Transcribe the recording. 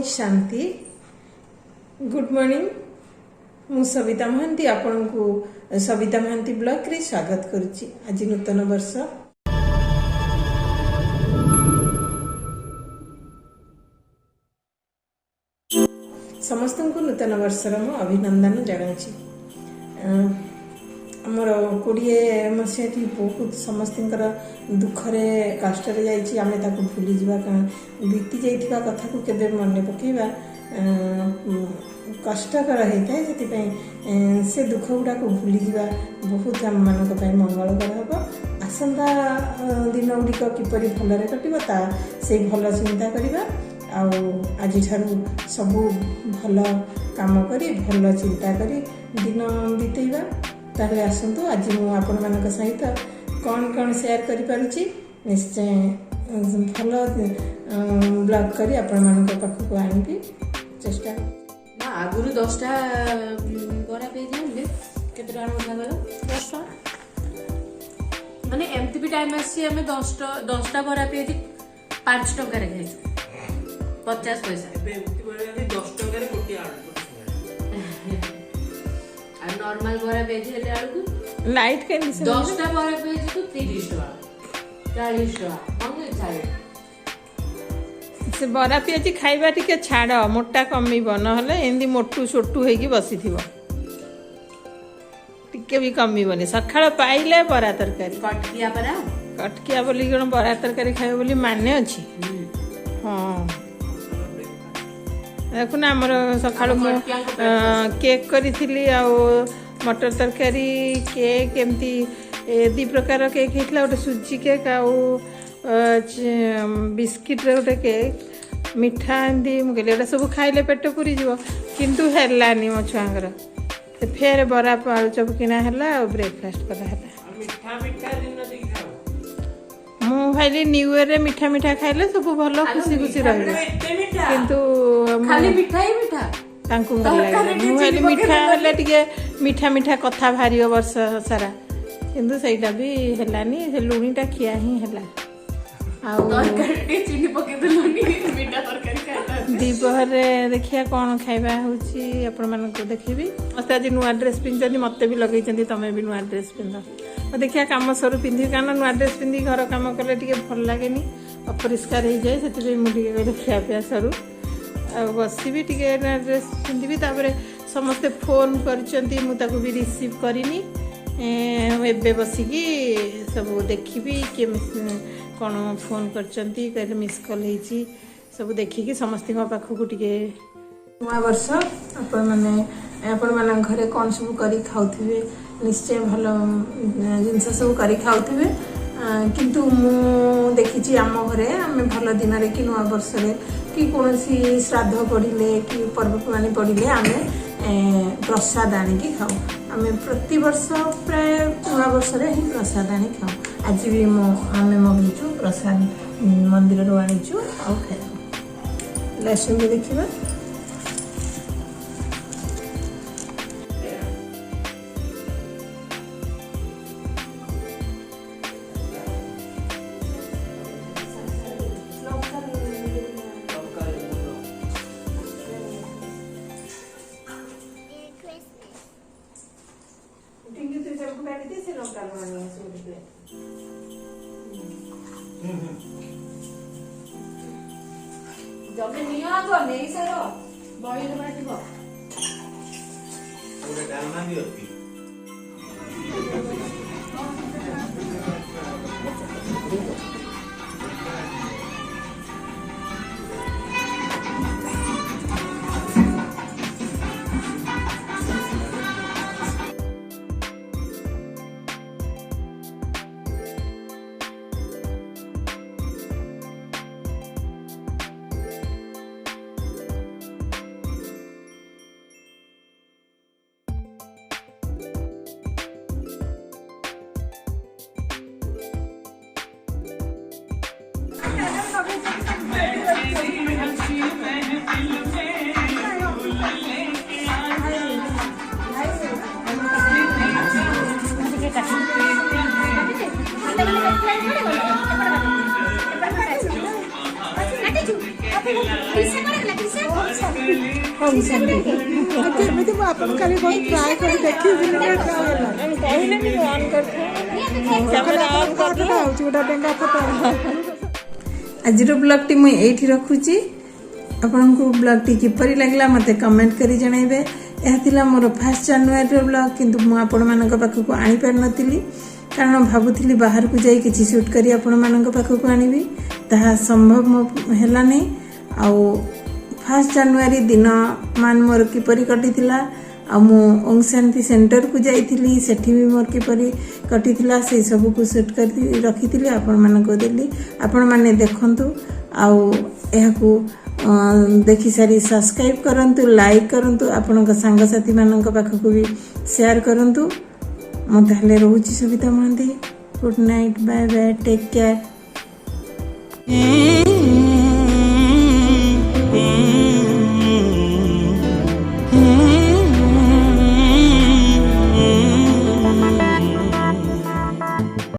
शांति। Good morning. मु सविता महांती आपण को सविता महांती ब्लॉग रे स्वागत करुच्ची। आज नूतन वर्ष समस्त को नूतन वर्षर मु अभिनंदन जनाऊँगी। आमर 20 मसीहा बहुत समस्त दुखरे कष्ट आमे ताको भूली जावा बीती जाइथिबा कथा को केबे मन पकेबा कष्टकर होता है। से दुख गुड़ा को भूली जावा बहुत आम मानक मंगलकर हम। आसंता दिन गुड़िक किपरि भलरे कटिबा ता से भल चिंता करिबा आज सबू भल काम करी भल चिंता करी दिन बीतेबा। ताहले आसंतु आज मु आपण मानक सहित कौन कौन शेयर करि पारुची निश्चय भल ब्लॉग करी आपण मानक पाखक आनिबी चेष्टा ना। आगुरु 10टा बरा पेज आनले केते टाइम उठा गयो 10 माने एमती भी टाइम आसी हमें 10टा बरा पेज 5 टका रे खाइछु 50 पैसा एबे एमती बरा 10 टका रे कोटी आड़ आ नॉर्मल बरा पेज हेले आड़ू लाइट के 10टा बरा पेज को 30 टका 40 टका हम चाहे से बरा पियाजी खाइबा टिके छाड़ मोटा कमीब नहले एंदी मोटू छोटू होगी बसी थी टिके भी कमीबनी। सकाळ पाइले बरा तरकारी कटकिया बोली कौन बरा तरकारी खाइबे बोली माने अछि। हाँ देखुना आमर सकाळ केक करी आ मटर तरकारी केक एमती 2 प्रकार केक होता गोटे सुजी केक आ बिस्किट रे गोटे केक मिठा एमती मुझे सब खाइले पेट पूरी जीव किंतु हेलानी मो छुआंकर फेर बरा आलू चप किना है ब्रेकफास्ट करा है। मु भाई न्यू ईयर रे मिठा मिठा खाइले सब भल खुशी खुशी रहे किंतु खाली मिठा ही मिठा तांकु भल लागे। मु भाई मिठा हेले टिके मिठा मिठा कथा भारी वर्ष सारा किंतु सेटा भी हेलानी से लुणीटा खिया ही हेला। दीपहर देखिया कौन खाइबा होची आपण मान को देखिबी। मत आज नुआ ड्रेस पिंधनी मत भी लगे तमें भी नुआ ड्रेस पिंध देखिया काम सरू पिंधि कारण नुआ ड्रेस पिंधि घर कम कले टिके भल लागेनी अपरिष्कार हो जाए से मुझे खिया पिया सरू बसबी टिके नुआ ड्रेस पिंधि समस्ते फोन कर भी रिसीव करनी एबे बसिकी सब देखी किए कौन फोन कर मिस कॉल होती सब देखिकी समस्त पाखक टे नया वर्ष आपण मान घरे कौन सब कर खाऊे निश्चय भल जिनस सब कर खाऊे किंतु मु देखी आम घरे आम भल दिन कि नया वर्ष कि कौन श्राद्ध पड़े कि पर्वपर्वाणी पड़े आम प्रसाद आणिकी खाऊ। आम प्रति वर्ष प्राय नया वर्ष ही प्रसाद आनी खाऊ। आज भी आम मगीचु प्रसाद मंदिर रू आनीचु आउ खाऊ। लहसुन भी देखिए जब नियो आगो नहीं सरो बही रे बाटिबो पूरे डालना भी होती କେମିତି ମୁଁ ଆପଣ କାଲି ବହୁତ ଟ୍ରାଏ କରି ଦେଖିବି କହିଲେନି ଅନ୍ କରିଥାଏ କ୍ୟାମେରା ଅନ୍ କରିଦେଲା ହେଉଛି ଗୋଟେ ଡେଙ୍ଗା ଫଟୋ। ଆଜିର ବ୍ଲଗ୍ଟି ମୁଁ ଏଇଠି ରଖୁଛି। ଆପଣଙ୍କୁ ବ୍ଲଗ୍ଟି କିପରି ଲାଗିଲା ମୋତେ କମେଣ୍ଟ କରି ଜଣାଇବେ। ଏହା ଥିଲା ମୋର 1 ଜାନୁଆରୀର ବ୍ଲଗ୍, କିନ୍ତୁ ମୁଁ ଆପଣମାନଙ୍କ ପାଖକୁ ଆଣିପାରିନଥିଲି କାରଣ ଭାବୁଥିଲି ବାହାରକୁ ଯାଇ କିଛି ସୁଟ୍ କରି ଆପଣମାନଙ୍କ ପାଖକୁ ଆଣିବି, ତାହା ସମ୍ଭବ ହେଲାନି। ଆଉ 1 ଜାନୁଆରୀ ଦିନ ମାନ ମୋର କିପରି କଟିଥିଲା, ଆଉ ମୁଁ ଓଂ ଶାନ୍ତି ସେଣ୍ଟରକୁ ଯାଇଥିଲି, ସେଠି ବି ମୋର କିପରି କଟିଥିଲା ସେଇ ସବୁକୁ ସୁଟ୍ କରି ରଖିଥିଲି, ଆପଣମାନଙ୍କୁ ଦେଲି। ଆପଣମାନେ ଦେଖନ୍ତୁ ଆଉ ଏହାକୁ ଦେଖିସାରି ସବସ୍କ୍ରାଇବ୍ କରନ୍ତୁ, ଲାଇକ୍ କରନ୍ତୁ, ଆପଣଙ୍କ ସାଙ୍ଗସାଥିମାନଙ୍କ ପାଖକୁ ବି ସେୟାର କରନ୍ତୁ। ମୁଁ ତାହେଲେ ରହୁଛି Sabita Mohanty. Good night, bye bye, take care.